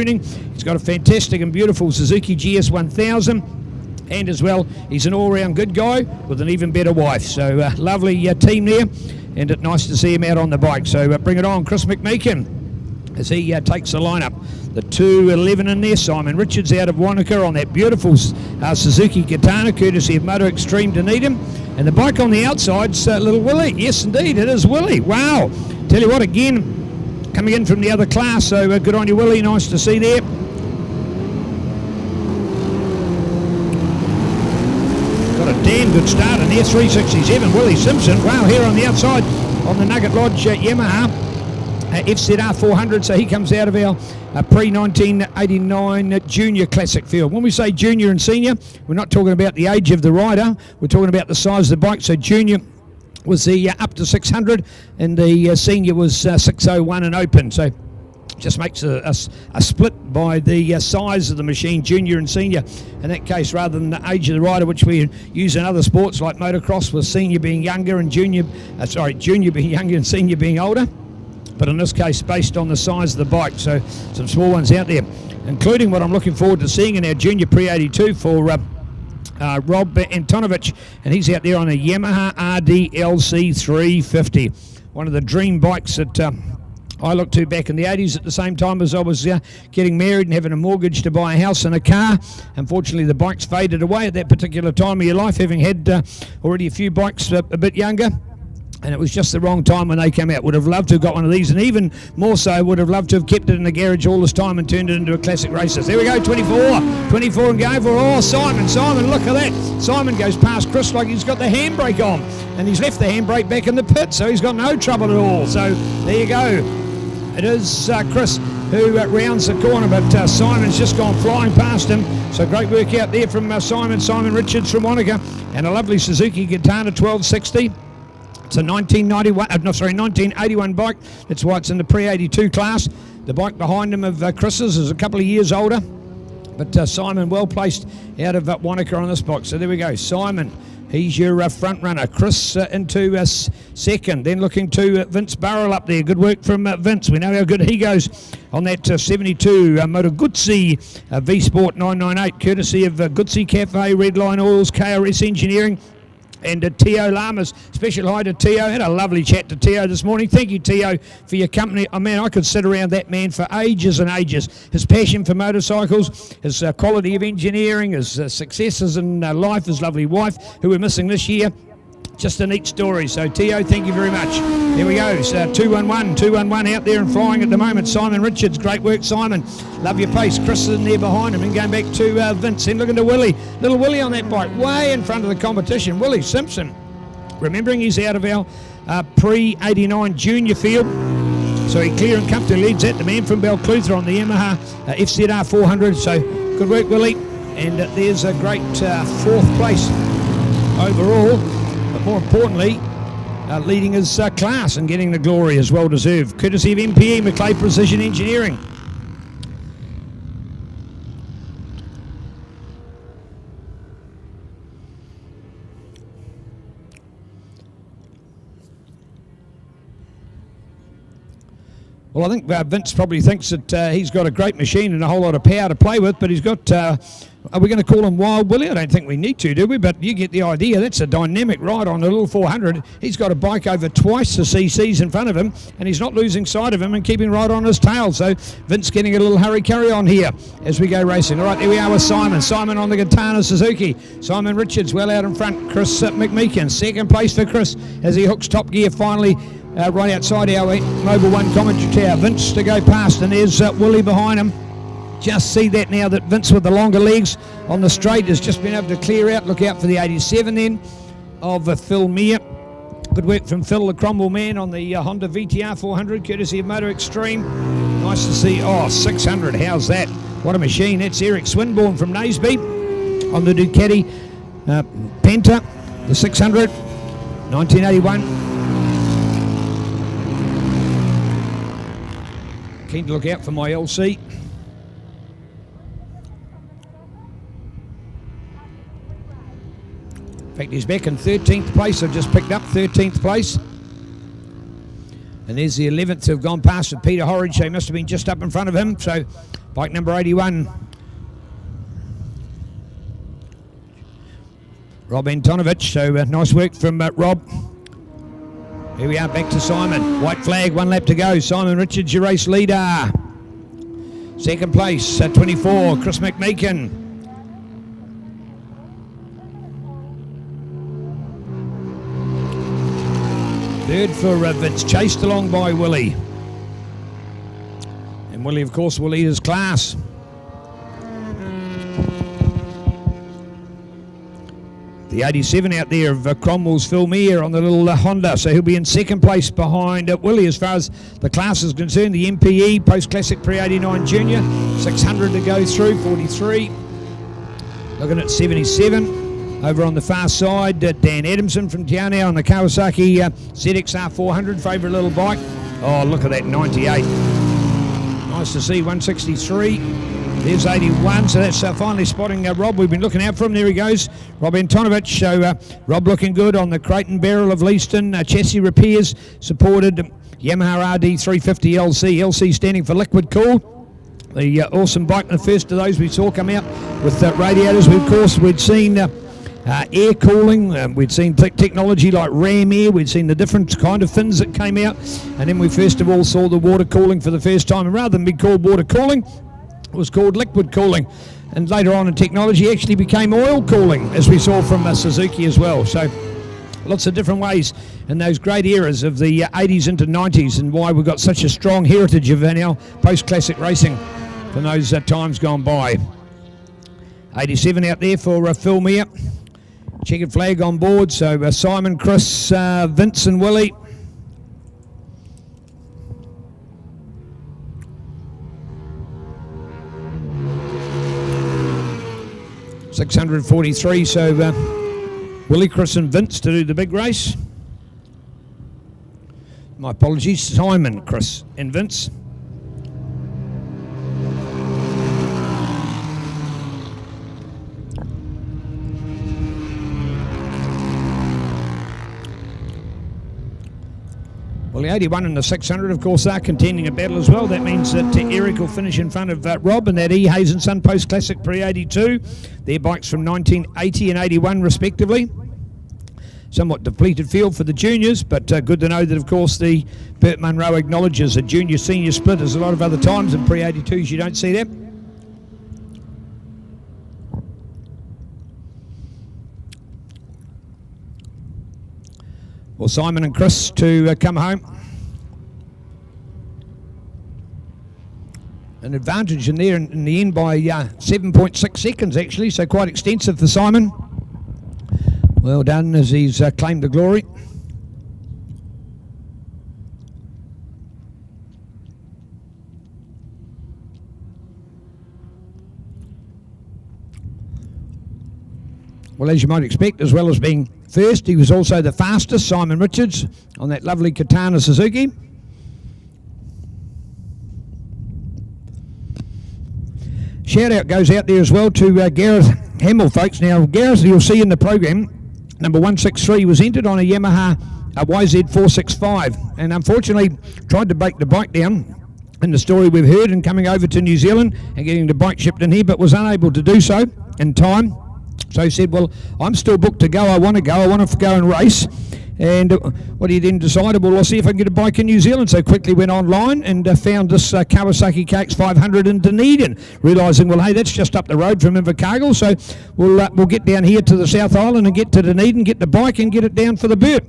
He's got a fantastic and beautiful Suzuki GS 1000. And as well, he's an all-round good guy with an even better wife. So lovely team there, and nice to see him out on the bike. So bring it on, Chris McMeekin, as he takes the lineup. The 211 in there, Simon Richards out of Wanaka on that beautiful Suzuki Katana, courtesy of Moto Extreme Dunedin. And the bike on the outside's little Willie. Yes, indeed, it is Willie. Wow. Tell you what, again, coming in from the other class. So good on you, Willie. Nice to see there. Damn good start in there, 367, Willie Simpson. Wow, here on the outside on the Nugget Lodge Yamaha FZR 400, so he comes out of our pre-1989 junior classic field. When we say junior and senior, we're not talking about the age of the rider, we're talking about the size of the bike. So junior was the up to 600, and the senior was 601 and open. So just makes a split by the size of the machine, junior and senior in that case, rather than the age of the rider, which we use in other sports like motocross, with senior being younger and junior being younger and senior being older. But in this case, based on the size of the bike. So some small ones out there, including what I'm looking forward to seeing in our junior pre-82 for Rob Antonovich, and he's out there on a Yamaha RDLC 350, one of the dream bikes that I looked to back in the 80s at the same time as I was getting married and having a mortgage to buy a house and a car. Unfortunately, the bikes faded away at that particular time of your life, having had already a few bikes a bit younger. And it was just the wrong time when they came out. Would have loved to have got one of these, and even more so, would have loved to have kept it in the garage all this time and turned it into a classic racer. There we go, 24 and going for, Simon, look at that. Simon goes past Chris like he's got the handbrake on, and he's left the handbrake back in the pit, so he's got no trouble at all. So there you go. It is Chris who rounds the corner, but Simon's just gone flying past him. So great work out there from Simon Richards from Wanaka, and a lovely Suzuki Katana 1260. It's a 1981 bike. That's why it's in the pre-82 class. The bike behind him of Chris's is a couple of years older, but Simon well placed out of Wanaka on this bike. So there we go, Simon. He's your front runner. Chris into second. Then looking to Vince Burrell up there. Good work from Vince. We know how good he goes on that 72 Moto Guzzi V-Sport 998, courtesy of Guzzi Cafe, Redline Oils, KRS Engineering, and Tio Lamas. Special hi to Tio. Had a lovely chat to Tio this morning. Thank you, Tio, for your company. Oh, man, I could sit around that man for ages and ages. His passion for motorcycles, his quality of engineering, his successes in life, his lovely wife, who we're missing this year. Just a neat story. So, Tio, thank you very much. Here we go. So, 211 out there and flying at the moment. Simon Richards. Great work, Simon. Love your pace. Chris is in there behind him, and going back to Vince. And looking to Willie. Little Willie on that bike, way in front of the competition. Willie Simpson. Remembering he's out of our pre-89 junior field. So, he clear and comfortably leads that. The man from Balclutha on the Yamaha FZR 400. So, good work, Willie. And there's a great fourth place overall. But more importantly, leading his class and getting the glory is well deserved, courtesy of MPE, McClay Precision Engineering. Well, I think Vince probably thinks that he's got a great machine and a whole lot of power to play with, but he's got, are we going to call him Wild Willie? I don't think we need to, do we? But you get the idea. That's a dynamic ride on a little 400. He's got a bike over twice the CCs in front of him, and he's not losing sight of him and keeping right on his tail. So Vince getting a little hurry on here as we go racing. All right, there we are with Simon. Simon on the Katana Suzuki. Simon Richards well out in front. Chris McMeekin, second place for Chris as he hooks top gear finally. Right outside our Mobile One commentary tower. Vince to go past, and there's Willie behind him. Just see that now that Vince with the longer legs on the straight has just been able to clear out. Look out for the 87 then of Phil Mear. Good work from Phil, the Cromwell man, on the Honda VTR 400, courtesy of Moto Extreme. Nice to see. 600. How's that? What a machine. That's Eric Swinburne from Naseby on the Ducati Penta, the 600, 1981. Keen to look out for my LC. In fact, he's back in 13th place. I've just picked up 13th place. And there's the 11th who've gone past with Peter Horridge. They must have been just up in front of him. So bike number 81. Rob Antonovich. So nice work from Rob. Here we are, back to Simon. White flag, 1 lap to go. Simon Richards, your race leader. Second place, 24, Chris McMeekin. Third for Vince, chased along by Willie. And Willie, of course, will lead his class. The 87 out there of Cromwell's Phil Meir on the little Honda, so he'll be in second place behind Willie as far as the class is concerned. The MPE Post-Classic Pre-89 Junior, 600 to go through, 43. Looking at 77. Over on the far side, Dan Adamson from Tiana on the Kawasaki ZXR 400, favourite little bike. Oh, look at that, 98. Nice to see, 163. There's 81, so that's finally spotting Rob. We've been looking out for him. There he goes, Rob Antonovich. So Rob looking good on the crate and barrel of Leaston. Chassis repairs supported Yamaha RD 350 LC. LC standing for Liquid Cool. The awesome bike, the first of those we saw come out with radiators. Of course, we'd seen air cooling. We'd seen technology like ram air. We'd seen the different kind of fins that came out. And then we first of all saw the water cooling for the first time. And rather than be called water cooling, it was called liquid cooling, and later on in technology actually became oil cooling, as we saw from Suzuki as well. So lots of different ways in those great eras of the 80s into 90s, and why we've got such a strong heritage of our post-classic racing from those times gone by. 87 out there for Phil Meir. Checkered flag on board, so Simon, Chris, Vince and Willie. 643, so Willie, Chris and Vince to do the big race. My apologies, Simon, Chris and Vince. Well, the 81 and the 600, of course, are contending a battle as well. That means that Eric will finish in front of Rob and that Hayes and Son Post Classic Pre-82. Their bikes from 1980 and 81, respectively. Somewhat depleted field for the juniors, but good to know that, of course, the BurtMunro acknowledges a junior-senior split as a lot of other times. In Pre-82s, you don't see that. Well, Simon and Chris to come home. An advantage in there in the end by 7.6 seconds, actually, so quite extensive for Simon. Well done as he's claimed the glory. Well, as you might expect, as well as being first, he was also the fastest, Simon Richards, on that lovely Katana Suzuki. Shout out goes out there as well to Gareth Hamill, folks. Now, Gareth, you'll see in the program, number 163 was entered on a Yamaha YZ465, and unfortunately tried to break the bike down in the story we've heard and coming over to New Zealand and getting the bike shipped in here, but was unable to do so in time. So he said, well, I'm still booked to go. I want to go and race. And what he then decided, well, I'll see if I can get a bike in New Zealand. So quickly went online and found this Kawasaki KX 500 in Dunedin, realising, well, hey, that's just up the road from Invercargill. So we'll get down here to the South Island and get to Dunedin, get the bike and get it down for the Burt.